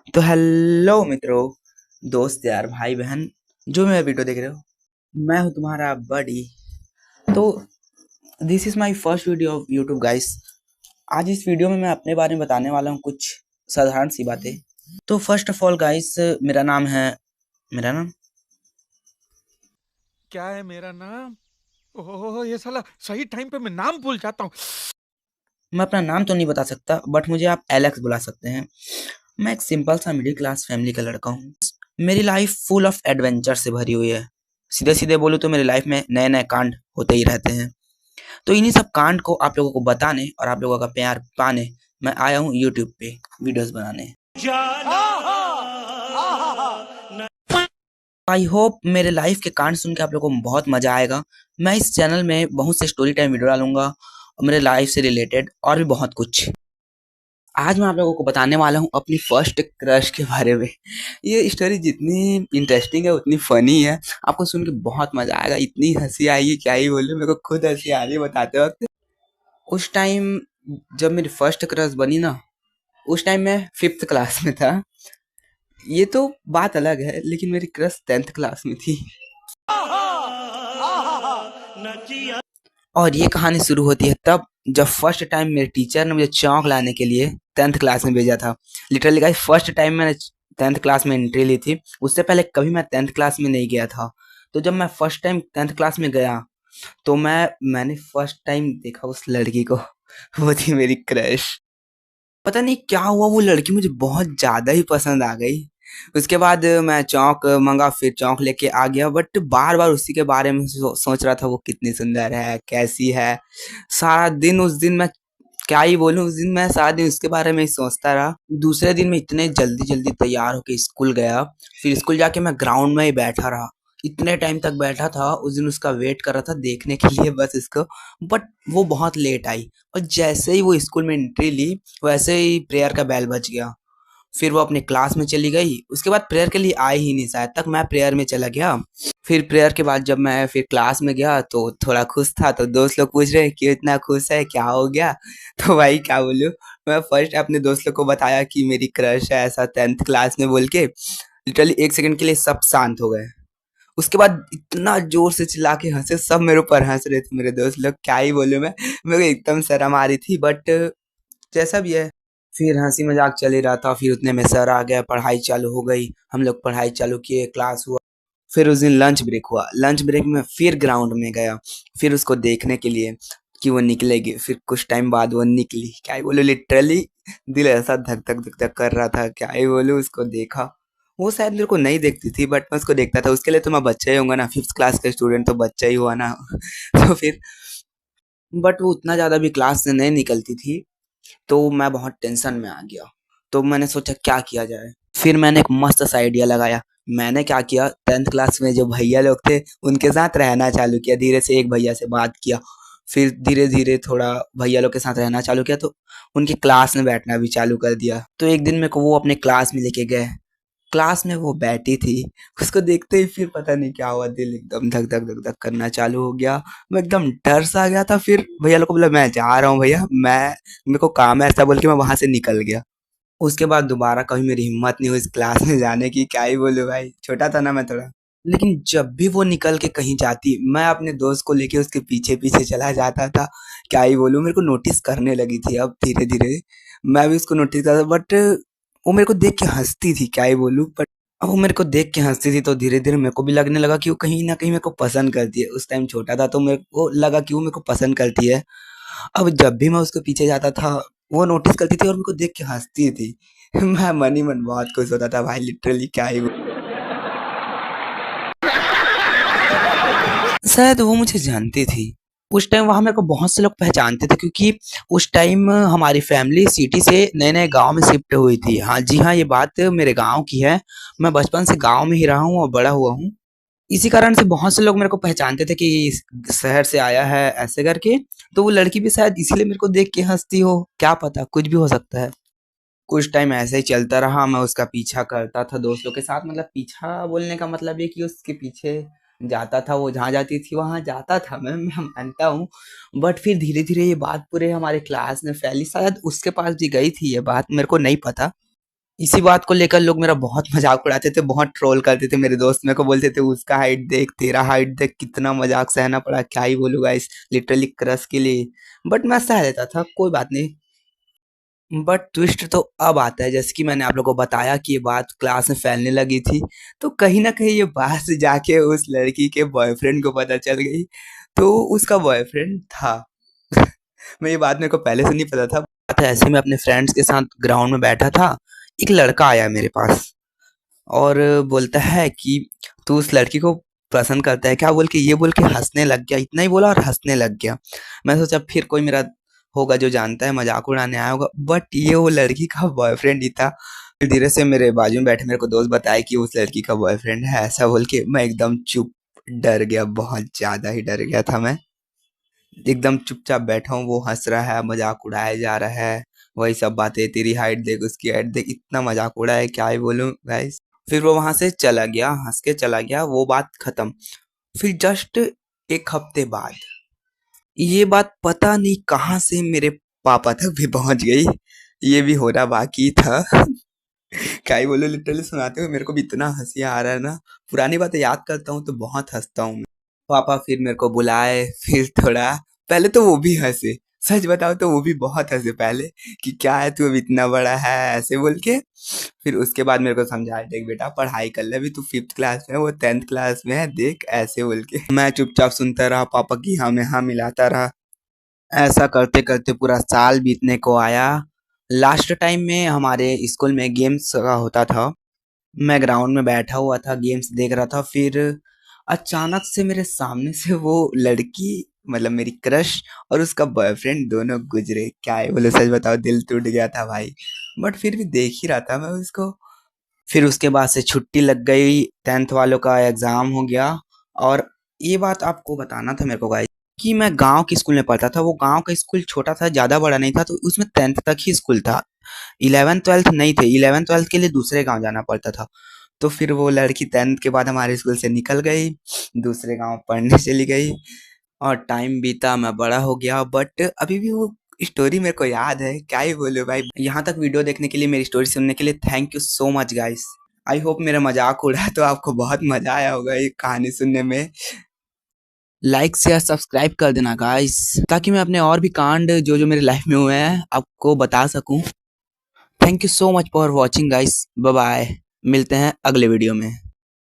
तो हेलो मित्रों, दोस्त यार, भाई बहन, जो मेरा वीडियो देख रहे हो। मैं हूं तुम्हारा बडी। तो this is my first video of YouTube guys. आज इस वीडियो में मैं अपने बारे में बताने वाला हूं कुछ साधारण सी बातें। तो फर्स्ट ऑफ ऑल गाइस, मेरा नाम क्या है मेरा नाम? ओह ये साला सही टाइम पे मैं नाम भूल जाता हूँ। मैं अपना नाम तो नहीं बता सकता, बट मुझे आप एलेक्स बुला सकते हैं। मैं एक सिंपल सा मिडिल क्लास फैमिली का लड़का हूँ। मेरी लाइफ फुल ऑफ एडवेंचर से भरी हुई है। सीधे सीधे बोलूँ तो मेरी लाइफ में नए नए कांड होते ही रहते हैं। तो इन्हीं सब कांड को आप लोगों को बताने और आप लोगों का प्यार पाने मैं आया हूँ यूट्यूब पे वीडियोस बनाने। आई होप मेरे लाइफ के कांड सुन के आप लोगों को बहुत मजा आएगा। मैं इस चैनल में बहुत से स्टोरी टाइम वीडियो डालूंगा और मेरे लाइफ से रिलेटेड और भी बहुत कुछ। आज मैं आप लोगों को बताने वाला हूँ अपनी फर्स्ट क्रश के बारे में। ये स्टोरी जितनी इंटरेस्टिंग है उतनी फनी है। आपको सुन के बहुत मजा आएगा, इतनी हंसी आएगी क्या ही बोलूं, मेरे को खुद हंसी आ रही है बताते वक्त। उस टाइम जब मेरी फर्स्ट क्रश बनी ना, उस टाइम मैं फिफ्थ क्लास में था। ये तो बात अलग है, लेकिन मेरी क्रश 10th क्लास में थी। और ये कहानी शुरू होती है तब जब फर्स्ट टाइम मेरे टीचर ने मुझे चौक लाने के लिए 10th क्लास में भेजा था। लिटरली गाइस, फर्स्ट टाइम मैंने 10th क्लास में एंट्री ली थी। उससे पहले कभी मैं 10th क्लास में नहीं गया था। तो जब मैं फर्स्ट टाइम 10th क्लास में गया तो मैंने फर्स्ट टाइम देखा उस लड़की को। वो थी मेरी क्रश। पता नहीं क्या हुआ, वो लड़की मुझे बहुत ज़्यादा ही पसंद आ गई। उसके बाद मैं चौक मंगा, फिर चौक लेके आ गया, बट बार बार उसी के बारे में सोच रहा था, वो कितनी सुंदर है, कैसी है। सारा दिन उस दिन मैं क्या ही बोलूं, उस दिन मैं सारा दिन उसके बारे में ही सोचता रहा। दूसरे दिन मैं इतने जल्दी जल्दी तैयार होके स्कूल गया। फिर स्कूल जाके मैं ग्राउंड में ही बैठा रहा। इतने टाइम तक बैठा था, उस दिन उसका वेट कर रहा था देखने के लिए बस इसको। बट वो बहुत लेट आई। और जैसे ही वो स्कूल में एंट्री ली, वैसे ही प्रेयर का बेल बज गया। फिर वो अपने क्लास में चली गई। उसके बाद प्रेयर के लिए आई ही नहीं, शायद तक मैं प्रेयर में चला गया। फिर प्रेयर के बाद जब मैं फिर क्लास में गया तो थोड़ा खुश था, तो दोस्त लोग पूछ रहे क्यों इतना खुश है, क्या हो गया। तो भाई क्या बोलूं, मैं फर्स्ट अपने दोस्त लोग को बताया कि मेरी क्रश है ऐसा 10th क्लास में बोल के। लिटरली 1 सेकंड के लिए सब शांत हो गए। उसके बाद इतना जोर से चिल्ला के हंसे, सब मेरे ऊपर हंस रहे थे मेरे दोस्त लोग, क्या ही बोलूं मैं। मेरे को एकदम शर्म आ रही थी, बट जैसा भी है। फिर हंसी मजाक चल ही रहा था। फिर उतने में सर आ गया, पढ़ाई चालू हो गई। हम लोग पढ़ाई चालू किए, क्लास हुआ। फिर उस दिन लंच ब्रेक हुआ। लंच ब्रेक में फिर ग्राउंड में गया, फिर उसको देखने के लिए कि वो निकलेगी। फिर कुछ टाइम बाद वो निकली। क्या ही बोलूं, लिटरली दिल ऐसा धक धक धक धक कर रहा था, क्या ही बोलूं। उसको देखा, वो शायद मेरे को नहीं देखती थी, बट मैं उसको देखता था। उसके लिए तो मैं बच्चा ही होऊंगा ना, फिफ्थ क्लास का स्टूडेंट तो बच्चा ही हुआ ना। तो फिर बट वो उतना ज्यादा भी क्लास से नहीं निकलती थी। तो मैं बहुत टेंशन में आ गया। तो मैंने सोचा क्या किया जाए। फिर मैंने एक मस्त सा आइडिया लगाया। मैंने क्या किया, 10th क्लास में जो भैया लोग थे उनके साथ रहना चालू किया। धीरे से एक भैया से बात किया। फिर धीरे धीरे थोड़ा भैया लोग के साथ रहना चालू किया, तो उनकी क्लास में बैठना भी चालू कर दिया। तो एक दिन मेरे को वो अपने क्लास में लेके गए। क्लास में वो बैठी थी। उसको देखते ही फिर पता नहीं क्या हुआ, दिल एकदम धक धक धक धक करना चालू हो गया। मैं एकदम डर सा आ गया था। फिर भैया लोग को बोला मैं जा रहा हूँ भैया, मैं मेरे को काम है, ऐसा बोल के मैं वहां से निकल गया। उसके बाद दोबारा कभी मेरी हिम्मत नहीं हुई इस क्लास में जाने की। क्या ही बोलूं भाई, छोटा था ना मैं थोड़ा। लेकिन जब भी वो निकल के कहीं जाती, मैं अपने दोस्त को लेके उसके पीछे पीछे चला जाता था। क्या ही बोलूं, मेरे को नोटिस करने लगी थी अब धीरे धीरे। मैं भी उसको नोटिस करता, बट वो मेरे को देख के हंसती थी। क्या ही बोलूं, बट अब वो मेरे को देख के हंसती थी तो धीरे धीरे मेरे को भी लगने लगा कि वो कहीं ना कहीं मेरे को पसंद करती है। उस टाइम छोटा था तो मेरे को लगा कि वो मेरे को पसंद करती है। अब जब भी मैं उसके पीछे जाता था, वो नोटिस करती थी और मेरे को देख के हंसती थी। मैं मन ही मन बहुत खुश होता था भाई, लिटरली क्या ही शायद वो मुझे जानती थी। उस टाइम वहाँ मेरे को बहुत से लोग पहचानते थे, क्योंकि उस टाइम हमारी फैमिली सिटी से नए नए गांव में शिफ्ट हुई थी। हाँ जी हाँ, ये बात मेरे गांव की है। मैं बचपन से गांव में ही रहा हूँ और बड़ा हुआ हूँ। इसी कारण से बहुत से लोग मेरे को पहचानते थे कि इस शहर से आया है ऐसे करके। तो वो लड़की भी शायद इसीलिए मेरे को देख के हंसती हो, क्या पता, कुछ भी हो सकता है। कुछ टाइम ऐसे ही चलता रहा। मैं उसका पीछा करता था दोस्तों के साथ। मतलब पीछा बोलने का मतलब ये कि उसके पीछे जाता था, वो जहाँ जाती थी वहां जाता था मैं मानता हूँ। बट फिर धीरे धीरे ये बात पूरे हमारे क्लास में फैली। शायद उसके पास भी गई थी ये बात, मेरे को नहीं पता। इसी बात को लेकर लोग मेरा बहुत मजाक उड़ाते थे, बहुत ट्रोल करते थे। मेरे दोस्त मेरे को बोलते थे उसका हाइट देख, तेरा हाइट देख, कितना मजाक सहना पड़ा, क्या ही बोलूँ गाइस, लिटरली क्रश के लिए। बट मैं सह लेता था, कोई बात नहीं। बट ट्विस्ट तो अब आता है, जैसे कि मैंने आप लोगों को बताया कि ये बात क्लास में फैलने लगी थी, तो कहीं ना कहीं ये बात जाके उस लड़की के बॉयफ्रेंड को पता चल गई। तो उसका बॉयफ्रेंड था। मैं ये बात मेरे को पहले से नहीं पता था। बात है ऐसे में अपने फ्रेंड्स के साथ ग्राउंड में बैठा था, एक लड़का आया मेरे पास और बोलता है कि तू उस लड़की को पसंद करता है क्या, बोल के ये बोल के हंसने लग गया। इतना ही बोला और हंसने लग गया। मैं सोचा फिर कोई मेरा होगा जो जानता है, मजाक उड़ाने आया होगा, बट ये वो लड़की का बॉयफ्रेंड ही था। फिर धीरे से मेरे बाजू में बैठे मेरे को दोस्त बताया कि उस लड़की का बॉयफ्रेंड है, ऐसा बोल के मैं एकदम चुप, डर गया, बहुत ज्यादा ही डर गया था मैं। एकदम चुपचाप बैठा हूँ, वो हंस रहा है, मजाक उड़ाया जा रहा है, वही सब बातें, तेरी हाइट देख, उसकी हाइट देख, इतना मजाक उड़ा है क्या ही बोलूं गाइस। फिर वो वहां से चला गया, हंस के चला गया, वो बात खत्म। फिर जस्ट एक हफ्ते बाद ये बात पता नहीं कहाँ से मेरे पापा तक भी पहुंच गई। ये भी होना बाकी था। क्या ही बोलूं, लिटरली सुनाते हुए मेरे को भी इतना हंसी आ रहा है ना, पुरानी बातें याद करता हूँ तो बहुत हंसता हूँ। पापा फिर मेरे को बुलाए, फिर थोड़ा, पहले तो वो भी हंसे, सच बताओ तो वो भी बहुत हंसे पहले, कि क्या है तू अब इतना बड़ा है, ऐसे बोल के। फिर उसके बाद मेरे को समझाया, देख बेटा पढ़ाई कर ले, अभी तू 5th क्लास में है, वो 10th क्लास में है, देख, ऐसे बोल के। मैं चुपचाप सुनता रहा, पापा की हाँ में हाँ मिलाता रहा। ऐसा करते करते पूरा साल बीतने को आया। लास्ट टाइम में हमारे स्कूल में गेम्स का होता था, मैं ग्राउंड में बैठा हुआ था, गेम्स देख रहा था। फिर अचानक से मेरे सामने से वो लड़की, मतलब मेरी क्रश, और उसका बॉयफ्रेंड दोनों गुजरे। क्या है बोले, सच बताओ दिल टूट गया था भाई। बट फिर भी देख ही रहा था मैं उसको। फिर उसके बाद से छुट्टी लग गई, 10th वालों का एग्जाम हो गया। और ये बात आपको बताना था मेरे को गाइस, कि मैं गांव के स्कूल में पढ़ता था। वो गांव का स्कूल छोटा था, ज्यादा बड़ा नहीं था, तो उसमें 10th तक ही स्कूल था। 11th 12th नहीं थे, 11th 12th के लिए दूसरे गांव जाना पड़ता था। तो फिर वो लड़की 10th के बाद हमारे स्कूल से निकल गई, दूसरे गांव पढ़ने चली गई, और टाइम बीता, मैं बड़ा हो गया। बट अभी भी वो स्टोरी मेरे को याद है, क्या ही बोलूं भाई। यहाँ तक वीडियो देखने के लिए, मेरी स्टोरी सुनने के लिए thank you so much guys. I hope मेरा मजाक उड़ा तो आपको बहुत मजा आया होगा ये कहानी सुनने में। लाइक शेयर सब्सक्राइब कर देना गाइस, ताकि मैं अपने और भी कांड जो जो मेरे लाइफ में हुए हैं आपको बता सकूं। Thank you so much for watching guys, bye bye, मिलते हैं अगले वीडियो में।